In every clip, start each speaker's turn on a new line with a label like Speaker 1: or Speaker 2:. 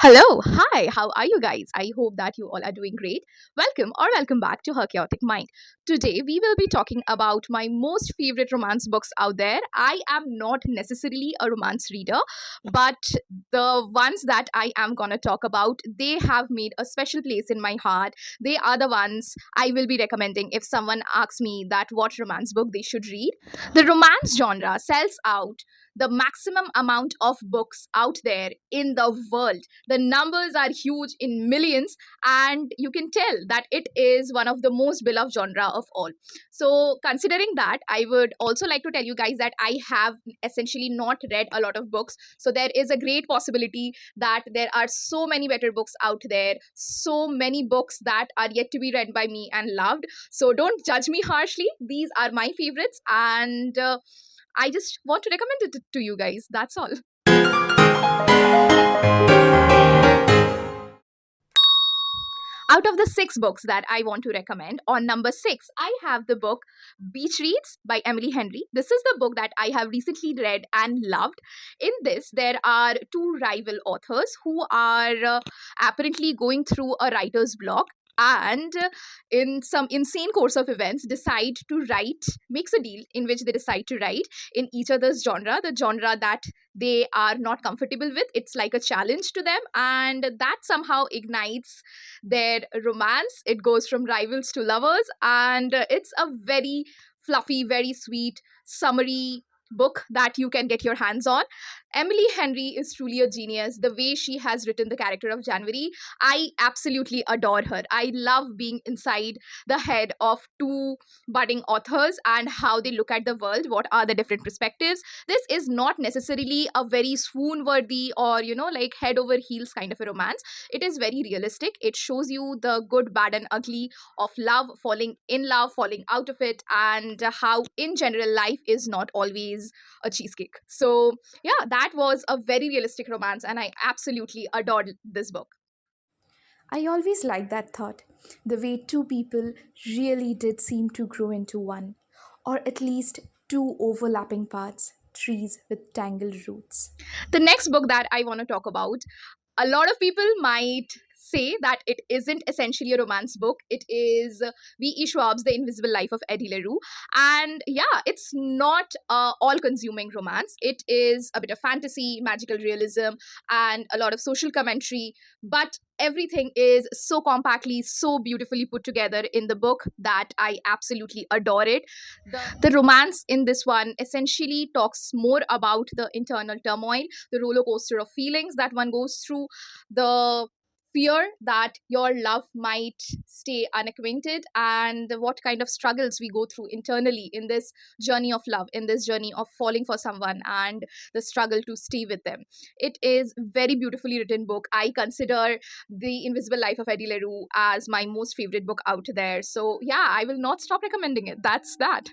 Speaker 1: Hello, hi, how are you guys? I hope that you all are doing great. Welcome back to Her Chaotic Mind. Today, we will be talking about my most favorite romance books out there. I am not necessarily a romance reader, but the ones that I am gonna talk about, they have made a special place in my heart. They are the ones I will be recommending if someone asks me that what romance book they should read. The romance genre sells out the maximum amount of books out there in the world. The numbers are huge in millions, and you can tell that it is one of the most beloved genre of all. So considering that, I would also like to tell you guys that I have essentially not read a lot of books, so there is a great possibility that there are so many better books out there, so many books that are yet to be read by me and loved. So don't judge me harshly. These are my favorites, and I just want to recommend it to you guys. That's all. Out of the six books that I want to recommend, on number six, I have the book Beach Reads by Emily Henry. This is the book that I have recently read and loved. In this, there are two rival authors who are apparently going through a writer's block. And in some insane course of events, decide to write, makes a deal in which they decide to write in each other's genre, the genre that they are not comfortable with. It's like a challenge to them, and that somehow ignites their romance. It goes from rivals to lovers, and it's a very fluffy, very sweet, summery book that you can get your hands on. Emily Henry is truly a genius. The way she has written the character of January, I absolutely adore her. I love being inside the head of two budding authors and how they look at the world, what are the different perspectives. This is not necessarily a very swoon worthy or, like head over heels kind of a romance. It is very realistic. It shows you the good, bad, and ugly of love, falling in love, falling out of it, and how, in general, life is not always a cheesecake. So, yeah, that was a very realistic romance, and I absolutely adored this book.
Speaker 2: I always liked that thought. The way two people really did seem to grow into one, or at least two overlapping parts, trees with tangled roots.
Speaker 1: The next book that I want to talk about, a lot of people might say that it isn't essentially a romance book. It is V.E. Schwab's The Invisible Life of Eddie LaRue. And yeah, it's not all consuming romance. It is a bit of fantasy, magical realism, and a lot of social commentary. But everything is so compactly, so beautifully put together in the book that I absolutely adore it. The romance in this one essentially talks more about the internal turmoil, the roller coaster of feelings that one goes through, the fear that your love might stay unacquainted, and what kind of struggles we go through internally in this journey of love, in this journey of falling for someone, and the struggle to stay with them. It is very beautifully written book. I consider The Invisible Life of Eddie LaRue as my most favorite book out there. So yeah, I will not stop recommending it. That's that.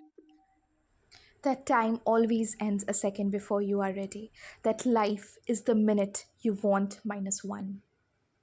Speaker 2: That time always ends a second before you are ready. That life is the minute you want minus one.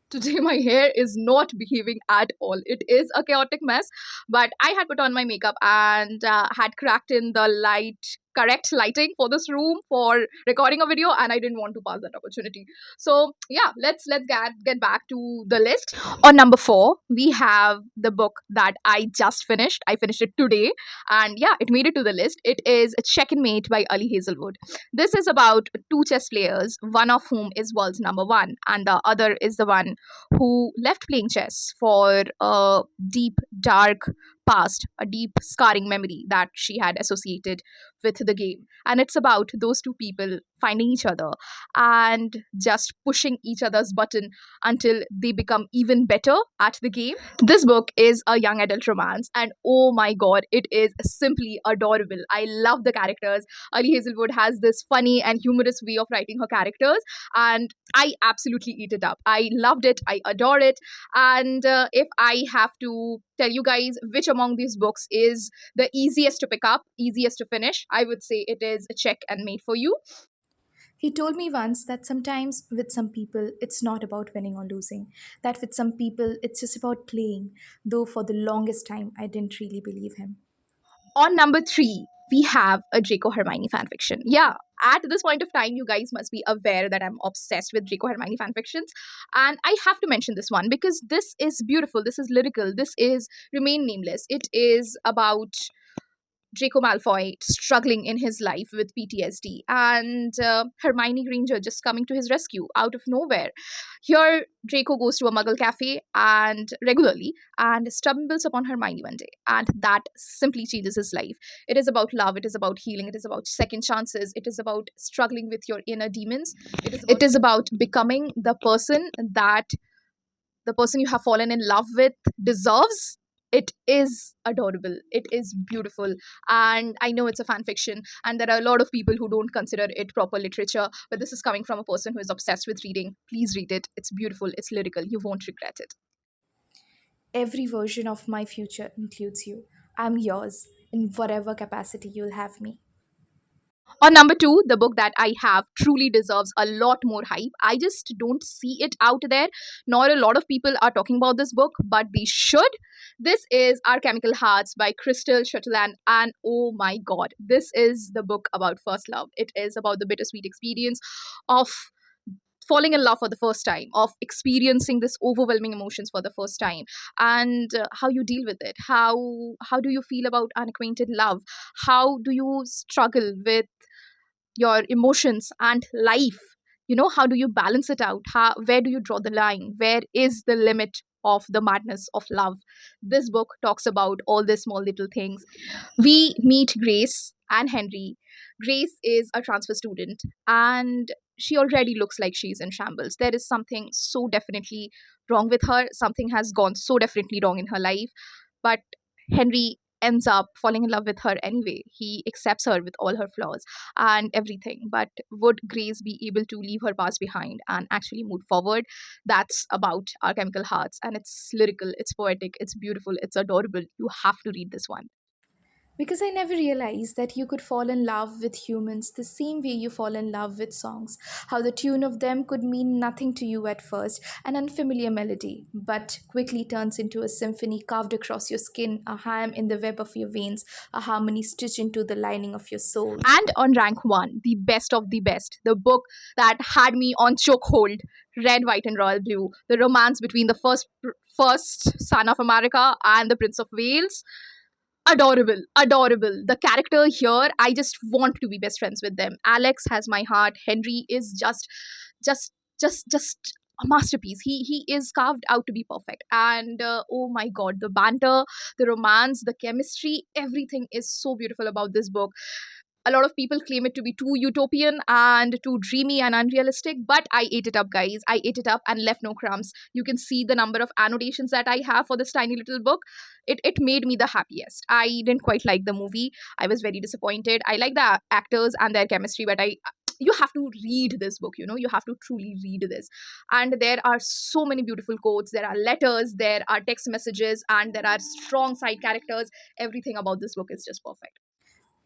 Speaker 1: Today my hair is not behaving at all. It is a chaotic mess, but I had put on my makeup and had cracked in the correct lighting for this room for recording a video, and I didn't want to pass that opportunity. So yeah, let's get back to the list. On number 4, we have the book that I just finished. I finished it today, and yeah, it made it to the list. It is Checkin by Ali Hazelwood. This is about two chess players, one of whom is world's number one, and the other is the one who left playing chess for a deep, dark past, a deep, scarring memory that she had associated with the game. And it's about those two people finding each other and just pushing each other's button until they become even better at the game. This book is a young adult romance, and oh my god, it is simply adorable. I love the characters. Ali Hazelwood has this funny and humorous way of writing her characters, and I absolutely eat it up. I loved it. I adore it. And if I have to tell you guys which among these books is the easiest to pick up, easiest to finish, I would say it is a check and made for you.
Speaker 2: He told me once that sometimes with some people it's not about winning or losing, that with some people it's just about playing, though for the longest time I didn't really believe him.
Speaker 1: On number 3, we have a Draco Hermione fanfiction. Yeah, at this point of time, you guys must be aware that I'm obsessed with Draco Hermione fanfictions. And I have to mention this one because this is beautiful, this is lyrical, this is Remain Nameless. It is about Draco Malfoy struggling in his life with PTSD, and Hermione Granger just coming to his rescue out of nowhere. Here, Draco goes to a Muggle cafe and regularly and stumbles upon Hermione one day, and that simply changes his life. It is about love, it is about healing, it is about second chances, it is about struggling with your inner demons, it is about becoming the person you have fallen in love with deserves. It is adorable, it is beautiful, and I know it's a fan fiction and there are a lot of people who don't consider it proper literature, but this is coming from a person who is obsessed with reading. Please read it, it's beautiful, it's lyrical, you won't regret it.
Speaker 2: Every version of my future includes you. I'm yours in whatever capacity you'll have me.
Speaker 1: On number two, the book that I have truly deserves a lot more hype. I just don't see it out there. Not a lot of people are talking about this book, but they should. This is Our Chemical Hearts by Crystal Sutherland. And oh my god, this is the book about first love. It is about the bittersweet experience of falling in love for the first time, of experiencing this overwhelming emotions for the first time, and how you deal with it. How do you feel about unacquainted love? How do you struggle with your emotions and life? How do you balance it out? Where do you draw the line? Where is the limit of the madness of love? This book talks about all the small little things. We meet Grace and Henry. Grace is a transfer student and she already looks like she's in shambles. There is something so definitely wrong with her. Something has gone so definitely wrong in her life. But Henry ends up falling in love with her anyway. He accepts her with all her flaws and everything. But would Grace be able to leave her past behind and actually move forward? That's about Our Chemical Hearts. And it's lyrical, it's poetic, it's beautiful, it's adorable. You have to read this one.
Speaker 2: Because I never realized that you could fall in love with humans the same way you fall in love with songs. How the tune of them could mean nothing to you at first, an unfamiliar melody, but quickly turns into a symphony carved across your skin, a hymn in the web of your veins, a harmony stitched into the lining of your soul.
Speaker 1: And on rank one, the best of the best, the book that had me on chokehold, Red, White, and Royal Blue, the romance between the first son of America and the Prince of Wales. Adorable, adorable. The character here, I just want to be best friends with them. Alex has my heart. Henry is just, just a masterpiece. He is carved out to be perfect. And oh my god, the banter, the romance, the chemistry, everything is so beautiful about this book. A lot of people claim it to be too utopian and too dreamy and unrealistic, but I ate it up, guys. I ate it up and left no crumbs. You can see the number of annotations that I have for this tiny little book. It made me the happiest. I didn't quite like the movie. I was very disappointed. I like the actors and their chemistry, but I you have to read this book, you have to truly read this. And there are so many beautiful quotes, there are letters, there are text messages, and there are strong side characters. Everything about this book is just perfect.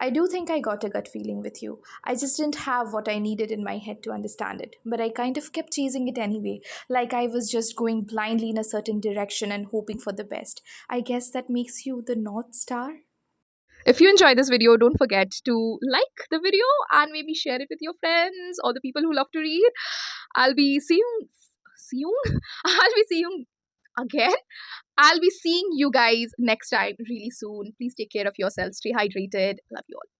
Speaker 2: I do think I got a gut feeling with you. I just didn't have what I needed in my head to understand it, but I kind of kept chasing it anyway, like I was just going blindly in a certain direction and hoping for the best. I guess that makes you the North Star?
Speaker 1: If you enjoy this video, don't forget to like the video and maybe share it with your friends or the people who love to read. I'll be seeing you. I'll be seeing you again. I'll be seeing you guys next time really soon. Please take care of yourselves. Stay hydrated. Love you all.